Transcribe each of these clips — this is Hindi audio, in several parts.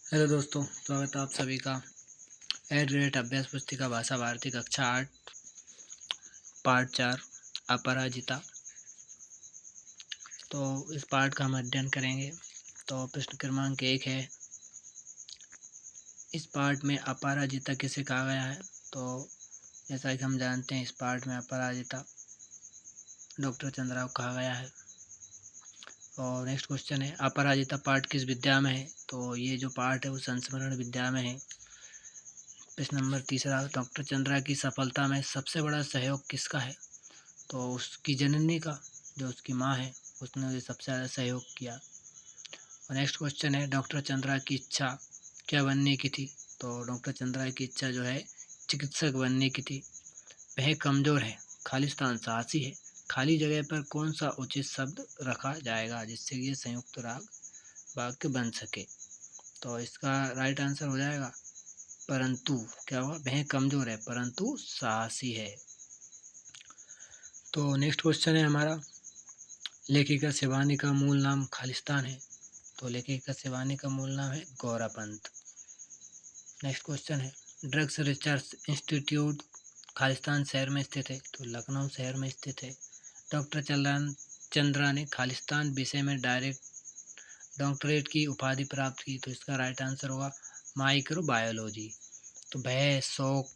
हेलो दोस्तों, स्वागत है आप सभी का एट रेट अभ्यास पुस्तिका भाषा भारती कक्षा 8 पार्ट 4 अपराजिता। तो इस पार्ट का हम अध्ययन करेंगे। तो प्रश्न क्रमांक 1 है, इस पार्ट में अपराजिता किसे कहा गया है। तो जैसा कि हम जानते हैं, इस पार्ट में अपराजिता डॉक्टर चंद्रा को कहा गया है। और नेक्स्ट क्वेश्चन है, अपराजिता पाठ किस विद्या में है। तो ये जो पाठ है वो संस्मरण विद्या में है। प्रश्न नंबर 3, डॉक्टर चंद्रा की सफलता में सबसे बड़ा सहयोग किसका है। तो उसकी जननी का, जो उसकी माँ है, उसने उसे सबसे ज़्यादा सहयोग किया। और नेक्स्ट क्वेश्चन है, डॉक्टर चंद्रा की इच्छा क्या बनने की थी। तो डॉक्टर चंद्रा की इच्छा जो है चिकित्सक बनने की थी। वह कमज़ोर है, खालिस्तान साहसी है, खाली जगह पर कौन सा उचित शब्द रखा जाएगा जिससे ये संयुक्त राग वाक्य बन सके। तो इसका राइट आंसर हो जाएगा परंतु। क्या हुआ, वह कमज़ोर है परंतु साहसी है। तो नेक्स्ट क्वेश्चन है हमारा, लेखिका शिवानी का मूल नाम खालिस्तान है। तो लेखिका शिवानी का मूल नाम है गौरा पंत। नेक्स्ट क्वेश्चन है, ड्रग्स रिसर्च इंस्टीट्यूट खालिस्तान शहर में स्थित है। तो लखनऊ शहर में स्थित है। डॉक्टर चंद्रा ने खालिस्तान विषय में डॉक्टरेट की उपाधि प्राप्त की। तो इसका राइट आंसर होगा माइक्रोबायोलॉजी। तो भय, शौक,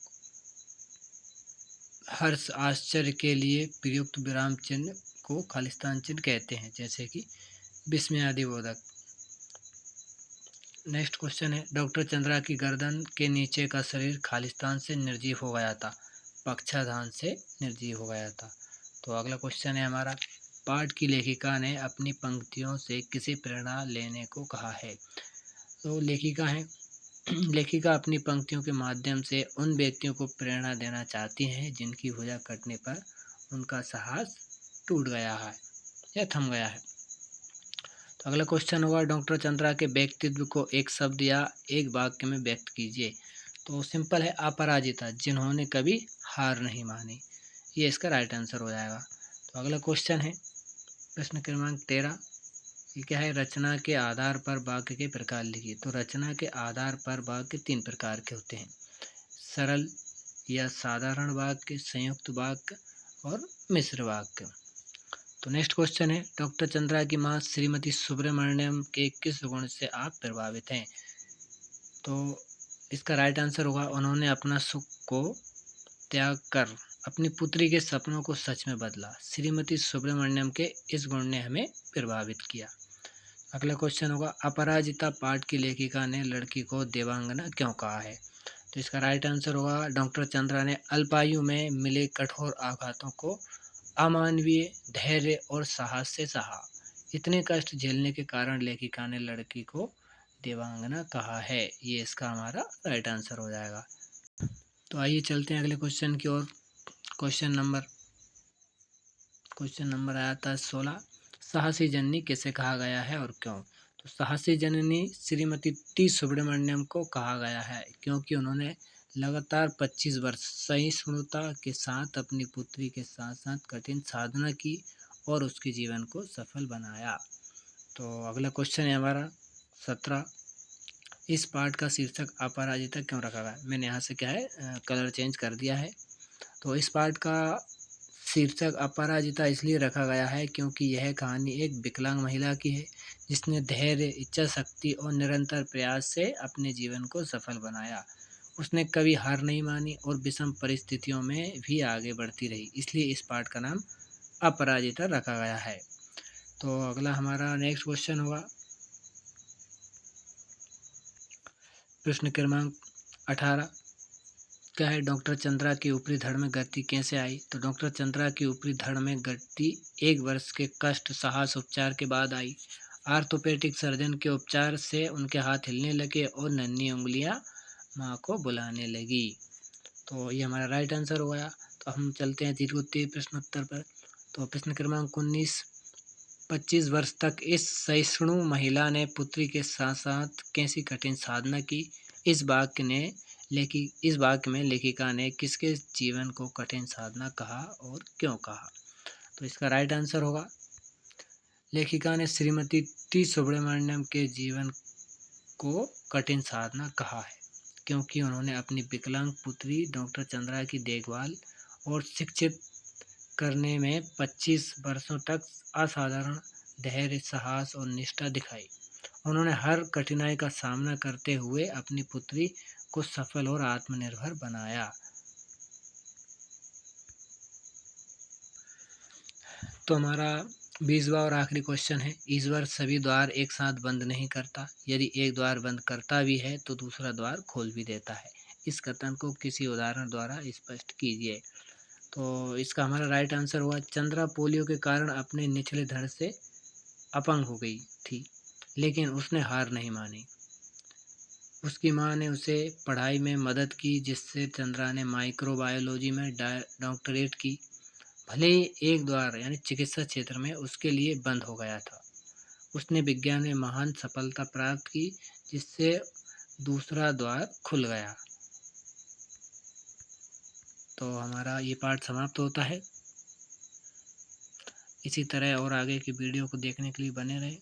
हर्ष, आश्चर्य के लिए प्रयुक्त विराम चिन्ह को खालिस्तान चिन्ह कहते हैं, जैसे कि विस्मयादिबोधक। नेक्स्ट क्वेश्चन है, डॉक्टर चंद्रा की गर्दन के नीचे का शरीर खालिस्तान से निर्जीव हो गया था, पक्षाधान से निर्जीव हो गया था। तो अगला क्वेश्चन है हमारा, पाठ की लेखिका ने अपनी पंक्तियों से किसे प्रेरणा लेने को कहा है। तो लेखिका है लेखिका अपनी पंक्तियों के माध्यम से उन व्यक्तियों को प्रेरणा देना चाहती हैं जिनकी भुजा कटने पर उनका साहस टूट गया है या थम गया है। तो अगला क्वेश्चन होगा, डॉक्टर चंद्रा के व्यक्तित्व को एक शब्द या एक वाक्य में व्यक्त कीजिए। तो सिंपल है, अपराजिता, जिन्होंने कभी हार नहीं मानी। ये इसका राइट आंसर हो जाएगा। तो अगला क्वेश्चन है प्रश्न क्रमांक 13, ये क्या है, रचना के आधार पर वाक्य के प्रकार लिखिए। तो रचना के आधार पर वाक्य 3 प्रकार के होते हैं, सरल या साधारण वाक्य, संयुक्त वाक्य और मिश्र वाक्य। तो नेक्स्ट क्वेश्चन है, डॉक्टर चंद्रा की मां श्रीमती सुब्रमण्यम के किस गुण से आप प्रभावित हैं। तो इसका राइट आंसर होगा, उन्होंने अपना सुख को त्याग कर अपनी पुत्री के सपनों को सच में बदला। श्रीमती सुब्रमण्यम के इस गुण ने हमें प्रभावित किया। अगला क्वेश्चन होगा, अपराजिता पाठ की लेखिका ने लड़की को देवांगना क्यों कहा है। तो इसका राइट आंसर होगा, डॉक्टर चंद्रा ने अल्पायु में मिले कठोर आघातों को अमानवीय धैर्य और साहस से सहा। इतने कष्ट झेलने के कारण लेखिका ने लड़की को देवांगना कहा है। ये इसका हमारा राइट आंसर हो जाएगा। तो आइए चलते हैं अगले क्वेश्चन की ओर। क्वेश्चन नंबर आया था 16, साहसी जननी किसे कहा गया है और क्यों। तो साहसी जननी श्रीमती टी सुब्रमण्यम को कहा गया है क्योंकि उन्होंने लगातार 25 वर्ष सहिष्णुता के साथ अपनी पुत्री के साथ साथ कठिन साधना की और उसके जीवन को सफल बनाया। तो अगला क्वेश्चन है हमारा 17, इस पाठ का शीर्षक अपराजिता क्यों रखा गया। मैंने यहाँ से क्या है कलर चेंज कर दिया है। तो इस पाठ का शीर्षक अपराजिता इसलिए रखा गया है क्योंकि यह कहानी एक विकलांग महिला की है जिसने धैर्य, इच्छा शक्ति और निरंतर प्रयास से अपने जीवन को सफल बनाया। उसने कभी हार नहीं मानी और विषम परिस्थितियों में भी आगे बढ़ती रही, इसलिए इस पाठ का नाम अपराजिता रखा गया है। तो अगला हमारा नेक्स्ट क्वेश्चन होगा प्रश्न क्रमांक 18, क्या है, डॉक्टर चंद्रा की ऊपरी धड़ में गति कैसे आई। तो डॉक्टर चंद्रा की ऊपरी धड़ में गति 1 वर्ष के कष्ट साहस उपचार के बाद आई। आर्थोपेडिक सर्जन के उपचार से उनके हाथ हिलने लगे और नन्ही उंगलियां माँ को बुलाने लगी। तो ये हमारा राइट आंसर हो गया। तो हम चलते हैं दीर्घोत्तरीय प्रश्नोत्तर पर। तो प्रश्न क्रमांक 19, 25 वर्ष तक इस सहिष्णु महिला ने पुत्री के साथ साथ कैसी कठिन साधना की। इस वाक्य में लेखिका ने किसके जीवन को कठिन साधना कहा और क्यों कहा। तो इसका राइट आंसर होगा, लेखिका ने श्रीमती टी सुब्रमण्यम के जीवन को कठिन साधना कहा है, क्योंकि उन्होंने अपनी विकलांग पुत्री डॉक्टर चंद्रा की देखभाल और शिक्षित करने में 25 वर्षों तक असाधारण धैर्य, साहस और निष्ठा दिखाई। उन्होंने हर कठिनाई का सामना करते हुए अपनी पुत्री को सफल और आत्मनिर्भर बनाया। तो हमारा 20वां और आखिरी क्वेश्चन है, ईश्वर सभी द्वार एक साथ बंद नहीं करता, यदि एक द्वार बंद करता भी है तो दूसरा द्वार खोल भी देता है। इस कथन को किसी उदाहरण द्वारा स्पष्ट कीजिए। तो इसका हमारा राइट आंसर हुआ, चंद्रा पोलियो के कारण अपने निचले धड़ से अपंग हो गई थी, लेकिन उसने हार नहीं मानी। उसकी मां ने उसे पढ़ाई में मदद की, जिससे चंद्रा ने माइक्रोबायोलॉजी में डॉक्टरेट की। भले ही एक द्वार यानी चिकित्सा क्षेत्र में उसके लिए बंद हो गया था, उसने विज्ञान में महान सफलता प्राप्त की, जिससे दूसरा द्वार खुल गया। तो हमारा ये पाठ समाप्त होता है। इसी तरह और आगे की वीडियो को देखने के लिए बने रहें।